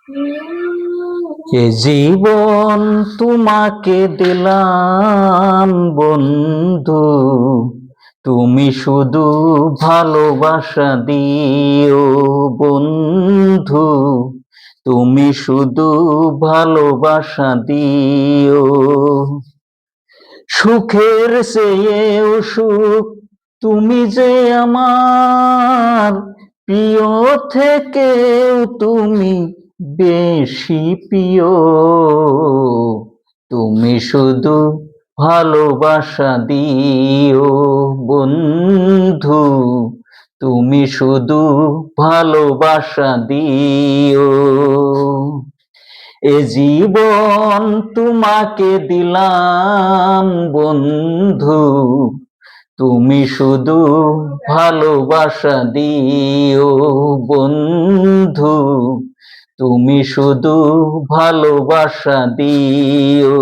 এ জীবন তোমাকে দিলাম বন্ধু, তুমি শুধু ভালোবাসা দিও বন্ধু, তুমি শুধু ভালোবাসা দিও। সুখের চেয়েও সুখ তুমি যে আমার, প্রিয় থেকেও তুমি বেশি প্রিয়। তুমি শুধু ভালোবাসা দিও বন্ধু, তুমি শুধু ভালোবাসা দিও। এ জীবন তোমাকে দিলাম বন্ধু, তুমি শুধু ভালোবাসা দিও বন্ধু, তুমি শুধু ভালোবাসা দিও।